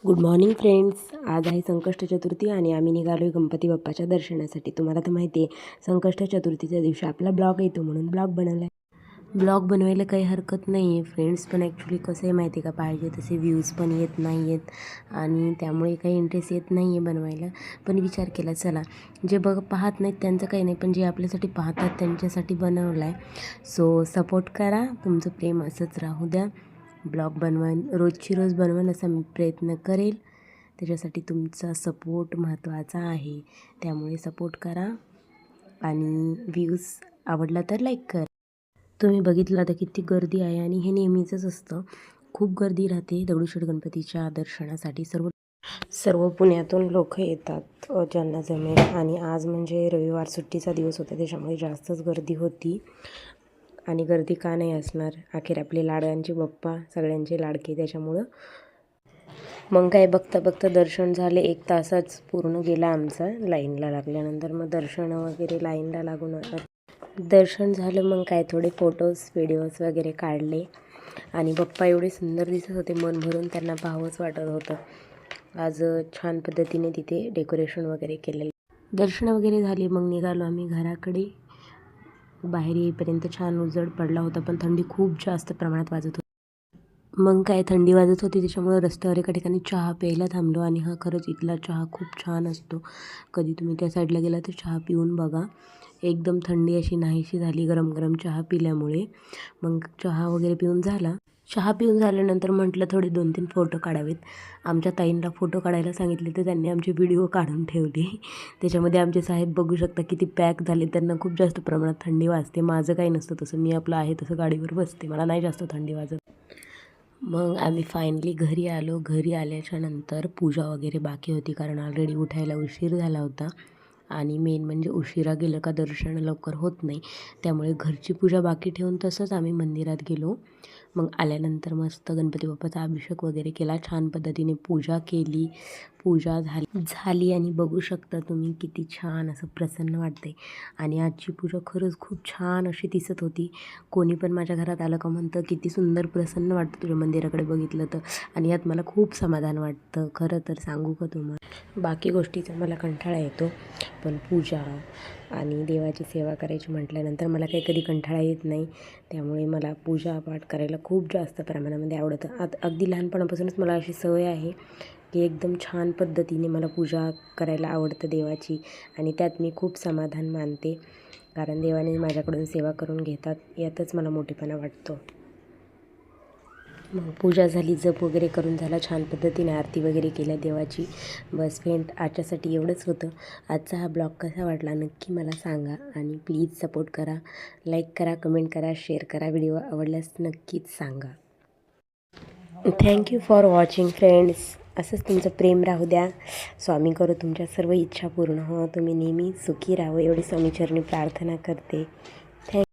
Good morning friends. आज आहे संकष्ट चतुर्थी आणि आम्ही निघालो आहे गणपती बाप्पाच्या दर्शनासाठी. तुम्हाला तर माहिती आहे संकष्ट चतुर्थीच्या दिवशी आपला ब्लॉग येतो म्हणून ब्लॉग बनवला आहे. ब्लॉग बनवायला काही हरकत नाही आहे फ्रेंड्स, पण ॲक्च्युली कसं आहे माहिती आहे का, पाहिजे तसे व्ह्यूज पण येत नाही आहेत आणि त्यामुळे काही इंटरेस्ट येत नाही आहे बनवायला. पण विचार केला चला, जे पाहत नाहीत त्यांचं काही नाही, पण जे आपल्यासाठी पाहतात त्यांच्यासाठी बनवला आहे. सो सपोर्ट करा, तुमचं प्रेम असंच राहू द्या. ब्लॉग रोजची रोज बनवेन असा मी प्रयत्न करेल. त्याच्यासाठी तुमचा सपोर्ट महत्त्वाचा आहे, त्यामुळे सपोर्ट करा आणि व्ह्यूज आवडला तर लाईक करा. तुम्ही बघितलं तर किती गर्दी आहे आणि हे नेहमीचंच असतं, खूप गर्दी राहते दगडूशेठ गणपतीच्या दर्शनासाठी. सर्व पुण्यातून लोक येतात ज्यांना जमेल, आणि आज म्हणजे रविवार सुट्टीचा दिवस होता त्याच्यामुळे जास्तच गर्दी होती. आणि गर्दी का नाही असणार, अखेर आपले लाडांचे बाप्पा सगळ्यांचे लाडके, त्याच्यामुळं. मग काय बघता बघता दर्शन झाले, 1 तासच पूर्ण गेला आमचा लाईनला लागल्यानंतर. मग दर्शन वगैरे लाईनला लागून दर्शन झालं. मग काय थोडे फोटोज व्हिडिओज वगैरे काढले आणि बाप्पा एवढे सुंदर दिसत होते, मन भरून त्यांना पाहावंच वाटत होतं. आज छान पद्धतीने तिथे डेकोरेशन वगैरे केलेलं. दर्शन वगैरे झाले, मग निघालो आम्ही घराकडे. बाहेर येईपर्यंत छान उजेड पडला होता, पण थंडी खूप जास्त प्रमाणात वाजत होती. मग काय थंडी वाजत होती त्याच्यामुळं रस्त्यावर एका ठिकाणी चहा प्यायला थांबलो. आणि हा खरंच इथला चहा खूप छान असतो, कधी तुम्ही त्या साईडला गेला तर चहा पिऊन बघा. एकदम थंडी अशी नाहीशी झाली गरम गरम चहा पिल्यामुळे. मग चहा वगैरे पिऊन झाला. चहा पिऊन झाल्यानंतर म्हटलं थोडे 2-3 फोटो काढावेत. आमच्या ताईंना फोटो काढायला सांगितले तर त्यांनी आमचे व्हिडिओ काढून ठेवले. त्याच्यामध्ये आमचे साहेब बघू शकता किती पॅक झाले, त्यांना खूप जास्त प्रमाणात थंडी वाजते. माझं काही नसतं तसं, मी आपलं आहे तसं गाडीवर बसते, मला नाही जास्त थंडी वाजत. मग आम्ही फायनली घरी आलो. घरी आल्याच्या नंतर पूजा वगैरे बाकी होती, कारण ऑलरेडी उठायला उशीर झाला होता. आणि मेन म्हणजे उशिरा गेलं का दर्शन लवकर होत नाही, त्यामुळे घरची पूजा बाकी ठेवून तसंच आम्ही मंदिरात गेलो. मग आल्यानंतर मस्त गणपती बाप्पाचा अभिषेक वगैरे केला, छान पद्धतीने पूजा केली. पूजा झाली आणि बघू शकता तुम्ही किती छान असं प्रसन्न वाटते. आणि आजची पूजा खरंच खूप छान अशी दिसत होती. कोणी पण माझ्या घरात आलं का म्हणतं किती सुंदर प्रसन्न वाटतं तुझ्या मंदिराकडे बघितलं तर. आणि यात मला खूप समाधान वाटतं. खरं तर सांगू का तुम्हाला, बाकी गोष्टीचा मला कंटाळा येतो, पण पूजा आणि देवाची सेवा करायची म्हटल्यानंतर मला काही कधी कंटाळा येत नाही. त्यामुळे मला पूजा पाठ करायला खूप जास्त प्रमाणामध्ये आवडतं. अगदी लहानपणापासूनच मला अशी सवय आहे की एकदम छान पद्धतीने मला पूजा करायला आवडतं देवाची, आणि त्यात मी खूप समाधान मानते, कारण देवाने माझ्याकडून सेवा करून घेतात, यातच मला मोठेपणा वाटतो. मग पूजा झाली, जप वगैरे करून झाला, छान पद्धतीने आरती वगैरे केल्या देवाची. बस फ्रेंड, आजच्यासाठी एवढंच होतं. आजचा हा ब्लॉग कसा वाटला नक्की मला सांगा, आणि प्लीज सपोर्ट करा, लाईक करा, कमेंट करा, शेअर करा. व्हिडिओ आवडल्यास नक्कीच सांगा. Thank you for watching friends. असंच तुमचं प्रेम राहू द्या. स्वामी करो तुमच्या सर्व इच्छा पूर्ण हो. तुम्ही नेहमी सुखी राहावं एवढी स्वामीचरणी प्रार्थना करते.